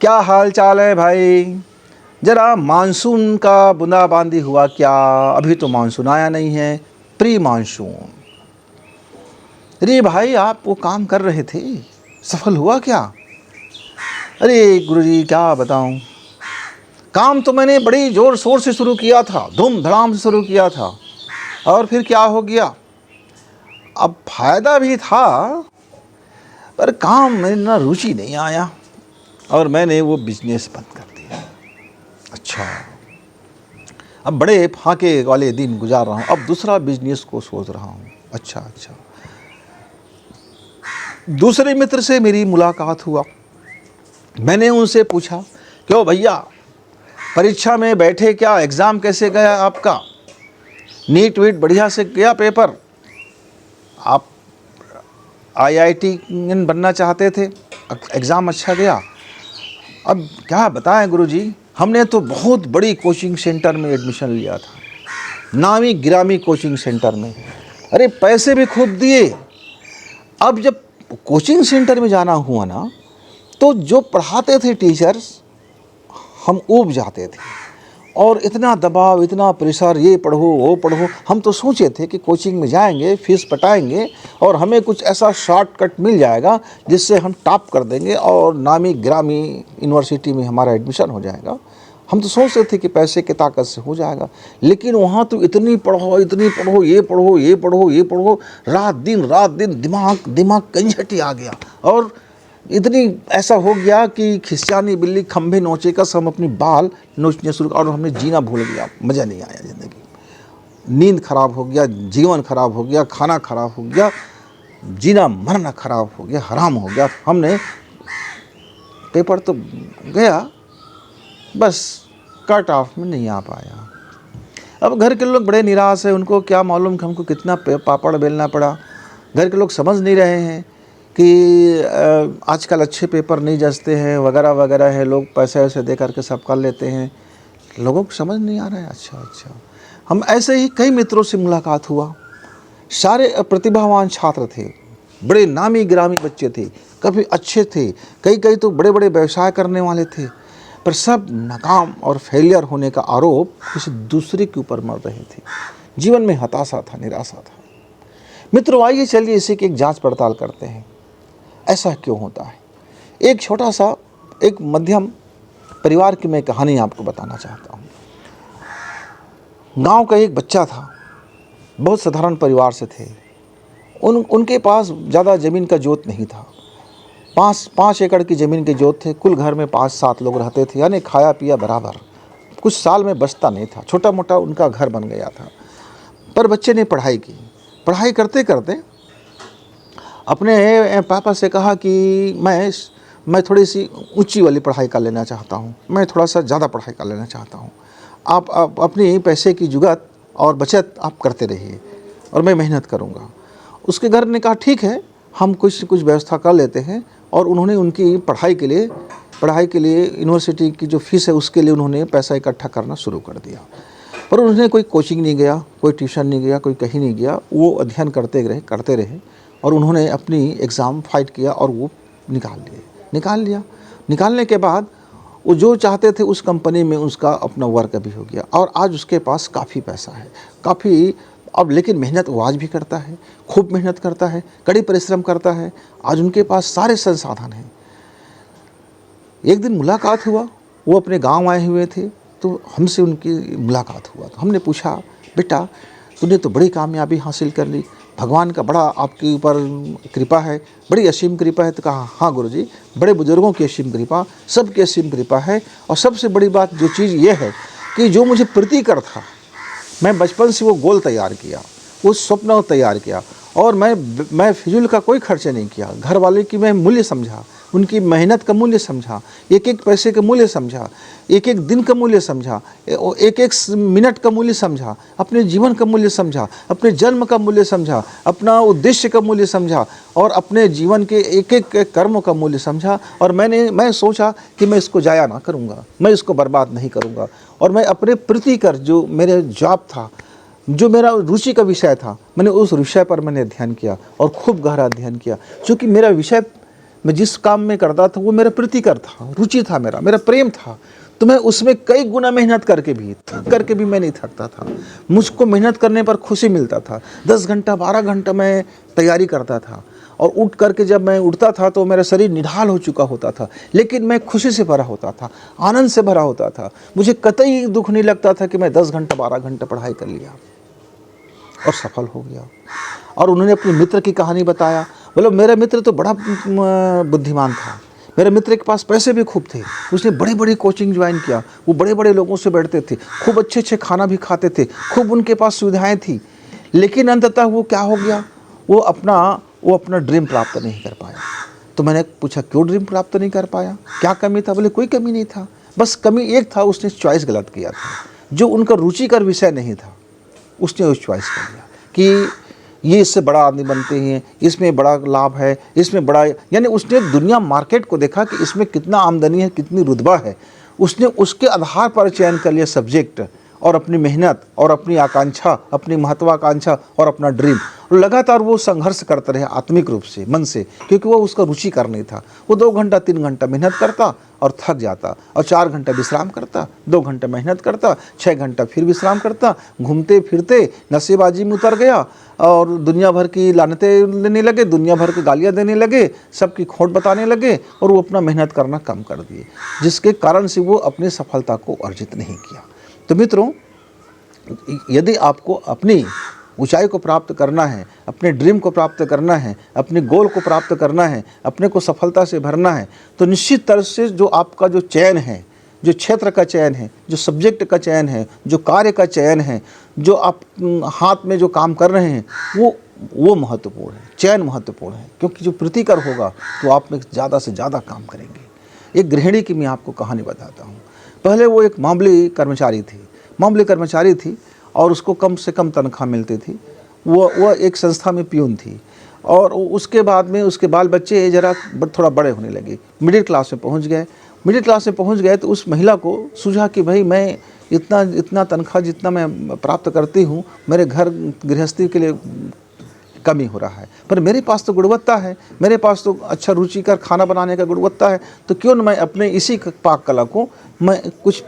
क्या हाल चाल है भाई। जरा मानसून का बूंदाबांदी हुआ क्या? अभी तो मानसून आया नहीं है, प्री मानसून। अरे भाई, आप वो काम कर रहे थे, सफल हुआ क्या? अरे गुरुजी क्या बताऊं, काम तो मैंने बड़ी जोर शोर से शुरू किया था, धूम धड़ाम से शुरू किया था, और फिर क्या हो गया? अब फायदा भी था, पर काम में ना रुचि नहीं आया और मैंने वो बिजनेस बंद कर दिया। अच्छा, अब बड़े फाके वाले दिन गुजार रहा हूँ, अब दूसरा बिजनेस को सोच रहा हूँ। अच्छा, दूसरे मित्र से मेरी मुलाकात हुआ। मैंने उनसे पूछा, क्यों भैया, परीक्षा में बैठे क्या? एग्ज़ाम कैसे गया आपका? नीट वीट बढ़िया से गया पेपर? आप IIT बनना चाहते थे, एग्ज़ाम अच्छा गया? अब क्या बताएं गुरुजी, हमने तो बहुत बड़ी कोचिंग सेंटर में एडमिशन लिया था, नामी गिरामी कोचिंग सेंटर में। अरे पैसे भी खूब दिए। अब जब कोचिंग सेंटर में जाना हुआ ना, तो जो पढ़ाते थे टीचर्स, हम ऊब जाते थे, और इतना दबाव, इतना प्रेशर, ये पढ़ो वो पढ़ो। हम तो सोचे थे कि कोचिंग में जाएंगे, फीस पटाएंगे और हमें कुछ ऐसा शॉर्टकट मिल जाएगा जिससे हम टॉप कर देंगे और नामी गिरामी यूनिवर्सिटी में हमारा एडमिशन हो जाएगा। हम तो सोचते थे कि पैसे की ताकत से हो जाएगा, लेकिन वहाँ तो इतनी पढ़ो, ये पढ़ो, ये पढ़ो, ये पढ़ो, रात दिन दिमाग कंजटी आ गया। और इतनी ऐसा हो गया कि खिसियानी बिल्ली खंभे नोचे का, हम अपनी बाल नोचने शुरू, और हमने जीना भूल गया, मज़ा नहीं आया ज़िंदगी। नींद खराब हो गया, जीवन खराब हो गया, खाना खराब हो गया, जीना मरना खराब हो गया, हराम हो गया। हमने पेपर तो गया, बस कट ऑफ में नहीं आ पाया। अब घर के लोग बड़े निराश हैं, उनको क्या मालूम कि हमको कितना पापड़ बेलना पड़ा। घर के लोग समझ नहीं रहे हैं कि आजकल अच्छे पेपर नहीं जचते हैं, वगैरह वगैरह है, लोग पैसे वैसे दे करके सब कर लेते हैं। लोगों को समझ नहीं आ रहा है। अच्छा, हम ऐसे ही कई मित्रों से मुलाकात हुआ, सारे प्रतिभावान छात्र थे, बड़े नामी गिरामी बच्चे थे, कभी अच्छे थे, कई तो बड़े बड़े व्यवसाय करने वाले थे, पर सब नाकाम और फेलियर होने का आरोप किसी दूसरे के ऊपर मर रहे थे। जीवन में हताशा था, निराशा था। मित्रों, आइए चलिए इसी की एक जांच पड़ताल करते हैं, ऐसा क्यों होता है। एक छोटा सा, एक मध्यम परिवार की मैं कहानी आपको बताना चाहता हूँ। गांव का एक बच्चा था, बहुत साधारण परिवार से थे। उनके पास ज़्यादा ज़मीन का जोत नहीं था, 5 एकड़ की ज़मीन के जोत थे। कुल घर में 5-7 लोग रहते थे, यानी खाया पिया बराबर। कुछ साल में बचता नहीं था, छोटा मोटा उनका घर बन गया था। पर बच्चे ने पढ़ाई की। पढ़ाई करते करते अपने पापा से कहा कि मैं थोड़ी सी ऊंची वाली पढ़ाई कर लेना चाहता हूँ, मैं थोड़ा सा ज़्यादा पढ़ाई कर लेना चाहता हूँ। आप अपनी पैसे की जुगात और बचत आप करते रहिए और मैं मेहनत करूँगा। उसके घर ने कहा ठीक है, हम कुछ व्यवस्था कर लेते हैं। और उन्होंने उनकी पढ़ाई के लिए यूनिवर्सिटी की जो फीस है उसके लिए उन्होंने पैसा इकट्ठा करना शुरू कर दिया। पर उन्होंने कोई कोचिंग नहीं गया, कोई ट्यूशन नहीं गया, कोई कहीं नहीं गया। वो अध्ययन करते रहे और उन्होंने अपनी एग्ज़ाम फाइट किया और वो निकाल लिया। निकालने के बाद वो जो चाहते थे उस कंपनी में उसका अपना वर्क भी हो गया और आज उसके पास काफ़ी पैसा है, काफ़ी। अब लेकिन मेहनत वो आज भी करता है, खूब मेहनत करता है, कड़ी परिश्रम करता है। आज उनके पास सारे संसाधन हैं। एक दिन मुलाकात हुआ, वो अपने गांव आए हुए थे, तो हमसे उनकी मुलाकात हुआ। तो हमने पूछा, बेटा तूने तो बड़ी कामयाबी हासिल कर ली, भगवान का बड़ा आपके ऊपर कृपा है, बड़ी असीम कृपा है। तो कहा, हाँ गुरुजी, बड़े बुजुर्गों की असीम कृपा, सबकी असीम कृपा है। और सबसे बड़ी बात जो चीज़ ये है कि जो मुझे प्रीतिकर था, मैं बचपन से वो गोल तैयार किया, वो स्वप्न तैयार किया, और मैं फिजूल का कोई खर्च नहीं किया। घर वाले की मैं मूल्य समझा, उनकी मेहनत का मूल्य समझा, एक एक पैसे का मूल्य समझा, एक एक दिन का मूल्य समझा, एक एक मिनट का मूल्य समझा, अपने जीवन का मूल्य समझा, अपने जन्म का मूल्य समझा, अपना उद्देश्य का मूल्य समझा और अपने जीवन के एक एक कर्मों का मूल्य समझा। और मैं सोचा कि मैं इसको जाया ना करूँगा, मैं इसको बर्बाद नहीं करूँगा। और मैं अपने प्रीतिकर जो मेरे जॉब था, जो मेरा रुचि का विषय था, मैंने उस विषय पर मैंने अध्ययन किया और खूब गहरा अध्ययन किया। क्योंकि मेरा विषय मैं जिस काम में करता था वो मेरा प्रीतिकर था, रुचि था, मेरा प्रेम था। तो मैं उसमें कई गुना मेहनत करके भी मैं नहीं थकता था। मुझको मेहनत करने पर खुशी मिलता था। 10 घंटा 12 घंटा मैं तैयारी करता था और उठ करके जब मैं उठता था तो मेरा शरीर निढाल हो चुका होता था, लेकिन मैं खुशी से भरा होता था, आनंद से भरा होता था। मुझे कतई दुख नहीं लगता था कि मैं 10 घंटा 12 घंटा पढ़ाई कर लिया और सफल हो गया। और उन्होंने अपने मित्र की कहानी बताया। बोले मेरा मित्र तो बड़ा बुद्धिमान था, मेरे मित्र के पास पैसे भी खूब थे, उसने बड़ी बड़ी कोचिंग ज्वाइन किया, वो बड़े बड़े लोगों से बैठते थे, खूब अच्छे अच्छे खाना भी खाते थे, खूब उनके पास सुविधाएं थी। लेकिन अंततः वो क्या हो गया, वो अपना ड्रीम प्राप्त नहीं कर पाया। तो मैंने पूछा क्यों ड्रीम प्राप्त नहीं कर पाया, क्या कमी था? बोले कोई कमी नहीं था, बस कमी एक था, उसने चॉइस गलत किया था। जो उनका रुचिकर विषय नहीं था उसने उस चॉइस कर लिया कि ये इससे बड़ा आदमी बनते हैं, इसमें बड़ा लाभ है, इसमें बड़ा, यानी उसने दुनिया मार्केट को देखा कि इसमें कितना आमदनी है, कितनी रुतबा है। उसने उसके आधार पर चयन कर लिया सब्जेक्ट और अपनी मेहनत और अपनी आकांक्षा, अपनी महत्वाकांक्षा और अपना ड्रीम। और लगातार वो संघर्ष करता रहे आत्मिक रूप से, मन से, क्योंकि वो उसका रुचिकर नहीं था। वो 2 घंटा 3 घंटा मेहनत करता और थक जाता और 4 घंटा विश्राम करता, 2 घंटा मेहनत करता, 6 घंटा फिर विश्राम करता। घूमते फिरते नशेबाजी में उतर गया और दुनिया भर की लानतें देने लगे, दुनिया भर की गालियाँ देने लगे, सबकी खोट बताने लगे और वो अपना मेहनत करना कम कर दिए, जिसके कारण से वो अपनी सफलता को अर्जित नहीं किया। तो मित्रों, यदि आपको अपनी ऊंचाई को प्राप्त करना है, अपने ड्रीम को प्राप्त करना है, अपने गोल को प्राप्त करना है, अपने को सफलता से भरना है, तो निश्चित तरह से जो आपका जो चयन है, जो क्षेत्र का चयन है, जो सब्जेक्ट का चयन है, जो कार्य का चयन है, जो आप हाथ में जो काम कर रहे हैं, वो महत्वपूर्ण है, चयन महत्वपूर्ण है। क्योंकि जो प्रीतिकर होगा तो आप में ज़्यादा से ज़्यादा काम करेंगे। एक गृहिणी की मैं आपको कहानी बताता हूँ। पहले वो एक मामूली कर्मचारी थी और उसको कम से कम तनख्वाह मिलती थी। वो एक संस्था में प्यून थी और उसके बाद में उसके बाल बच्चे ज़रा थोड़ा बड़े होने लगे, मिडिल क्लास में पहुंच गए। तो उस महिला को सूझा कि भाई मैं इतना तनख्वाह जितना मैं प्राप्त करती हूँ, मेरे घर गृहस्थी के लिए कमी हो रहा है, पर मेरे पास तो गुणवत्ता है, मेरे पास तो अच्छा रुचिकर खाना बनाने का गुणवत्ता है, तो क्यों न मैं अपने इसी पाक कला को मैं कुछ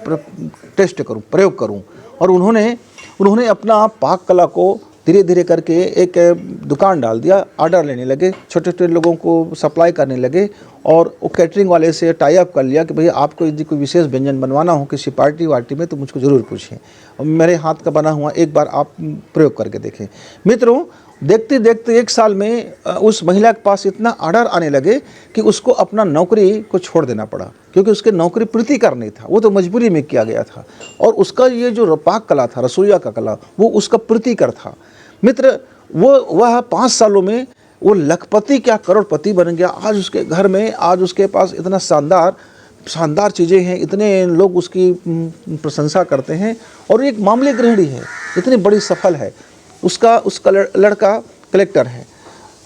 टेस्ट करूं, प्रयोग करूं। और उन्होंने अपना पाक कला को धीरे धीरे करके एक दुकान डाल दिया, ऑर्डर लेने लगे, छोटे छोटे लोगों को सप्लाई करने लगे और वो कैटरिंग वाले से टाई अप कर लिया कि भैया आपको यदि कोई विशेष व्यंजन बनवाना हो किसी पार्टी वार्टी में तो मुझको ज़रूर पूछें, और मेरे हाथ का बना हुआ एक बार आप प्रयोग करके देखें। मित्रों, देखते देखते 1 साल में उस महिला के पास इतना ऑर्डर आने लगे कि उसको अपना नौकरी को छोड़ देना पड़ा, क्योंकि उसके नौकरी प्रीतिकर नहीं था, वो तो मजबूरी में किया गया था। और उसका ये जो पाक कला था, रसोईया का कला, वो उसका प्रीतिकर था। मित्र, वह 5 सालों में वो लखपति क्या करोड़पति बन गया। आज उसके घर में, आज उसके पास इतना शानदार चीज़ें हैं, इतने लोग उसकी प्रशंसा करते हैं। और एक मामूली गृहिणी है, इतनी बड़ी सफल है। उसका लड़का कलेक्टर है।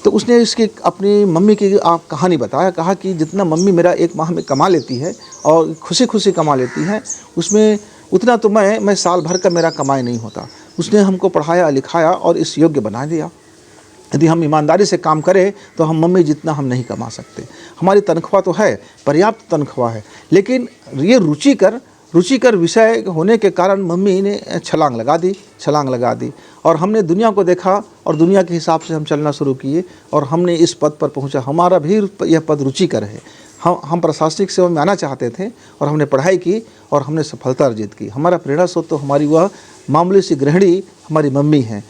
तो उसने इसकी अपनी मम्मी की कहानी बताया, कहा कि जितना मम्मी मेरा 1 माह में कमा लेती है और खुशी खुशी कमा लेती है, उसमें उतना तो मैं साल भर का मेरा कमाई नहीं होता। उसने हमको पढ़ाया लिखाया और इस योग्य बना दिया। यदि हम ईमानदारी से काम करें तो हम मम्मी जितना हम नहीं कमा सकते। हमारी तनख्वाह तो है, पर्याप्त तनख्वाह है, लेकिन ये रुचिकर विषय होने के कारण मम्मी ने छलांग लगा दी और हमने दुनिया को देखा और दुनिया के हिसाब से हम चलना शुरू किए और हमने इस पद पर पहुंचा। हमारा भी यह पद रुचिकर है। हम प्रशासनिक सेवा में आना चाहते थे और हमने पढ़ाई की और हमने सफलता अर्जित की। हमारा प्रेरणा स्रोत तो हमारी वह मामूली सी गृहिणी हमारी मम्मी है।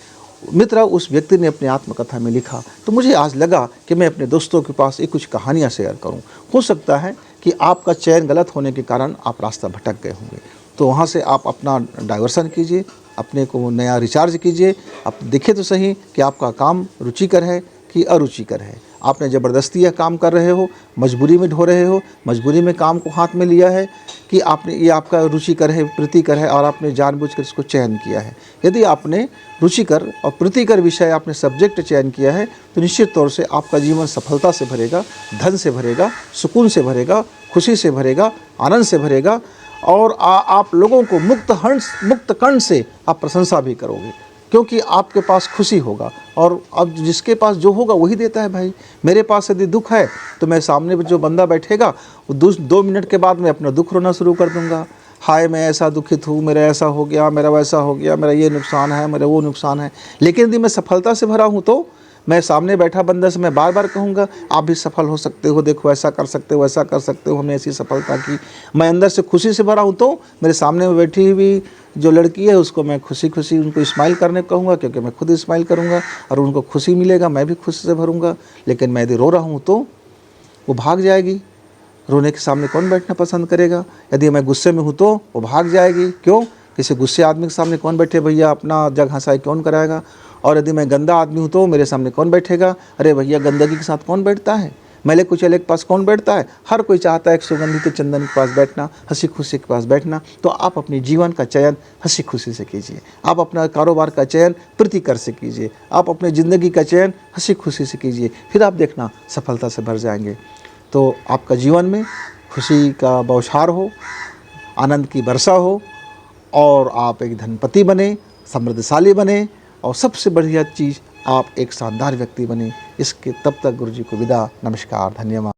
मित्र, उस व्यक्ति ने अपनी आत्मकथा में लिखा। तो मुझे आज लगा कि मैं अपने दोस्तों के पास कुछ कहानियाँ शेयर करूँ। हो सकता है कि आपका चयन गलत होने के कारण आप रास्ता भटक गए होंगे, तो वहाँ से आप अपना डाइवर्सन कीजिए, अपने को नया रिचार्ज कीजिए। आप देखें तो सही कि आपका काम रुचिकर है कि अरुचिकर है। आपने ज़बरदस्ती यह काम कर रहे हो, मजबूरी में ढो रहे हो, मजबूरी में काम को हाथ में लिया है कि आपने ये आपका रुचिकर है, प्रीतिकर है और आपने जानबूझकर इसको चयन किया है। यदि आपने रुचिकर और प्रीतिकर विषय आपने सब्जेक्ट चयन किया है तो निश्चित तौर से आपका जीवन सफलता से भरेगा, धन से भरेगा, सुकून से भरेगा, खुशी से भरेगा, आनंद से भरेगा और आप लोगों को मुक्त कंठ से आप प्रशंसा भी करोगे। क्योंकि आपके पास खुशी होगा। और अब जिसके पास जो होगा वही देता है भाई। मेरे पास यदि दुख है तो मैं सामने जो बंदा बैठेगा वो 2 मिनट के बाद मैं अपना दुख रोना शुरू कर दूंगा। हाय मैं ऐसा दुखित हूँ, मेरा ऐसा हो गया, मेरा वैसा हो गया, मेरा ये नुकसान है, मेरा वो नुकसान है। लेकिन यदि मैं सफलता से भरा हूँ तो मैं सामने बैठा बंदा से मैं बार बार कहूँगा आप भी सफल हो सकते हो, देखो ऐसा कर सकते हो, वैसा कर सकते हो, हमने ऐसी सफलता की। मैं अंदर से खुशी से भरा हूँ तो मेरे सामने में बैठी हुई जो लड़की है उसको मैं खुशी खुशी उनको स्माइल करने कहूँगा, क्योंकि मैं खुद स्माइल करूँगा और उनको खुशी मिलेगा, मैं भी खुशी से भरूँगा। लेकिन मैं यदि रो रहा हूँ तो वो भाग जाएगी। रोने के सामने कौन बैठना पसंद करेगा? यदि मैं गुस्से में हूँ तो वो भाग जाएगी। क्यों? किसी गुस्से आदमी के सामने कौन बैठे भैया, अपना जग हंसाई कौन कराएगा? और यदि मैं गंदा आदमी हूँ तो मेरे सामने कौन बैठेगा? अरे भैया गंदगी के साथ कौन बैठता है? मैले कुचले के पास कौन बैठता है? हर कोई चाहता है एक सुगंधित चंदन के पास बैठना, हंसी खुशी के पास बैठना। तो आप अपने जीवन का चयन हंसी खुशी से कीजिए, आप अपना कारोबार का चयन प्रतिकर से कीजिए, आप अपने ज़िंदगी का चयन हंसी खुशी से कीजिए, फिर आप देखना सफलता से भर जाएंगे। तो आपका जीवन में खुशी का बौछार हो, आनंद की वर्षा हो और आप एक धनपति बने, समृद्धशाली बने और सबसे बढ़िया चीज़ आप एक शानदार व्यक्ति बने। इसके तब तक गुरु जी को विदा। नमस्कार, धन्यवाद।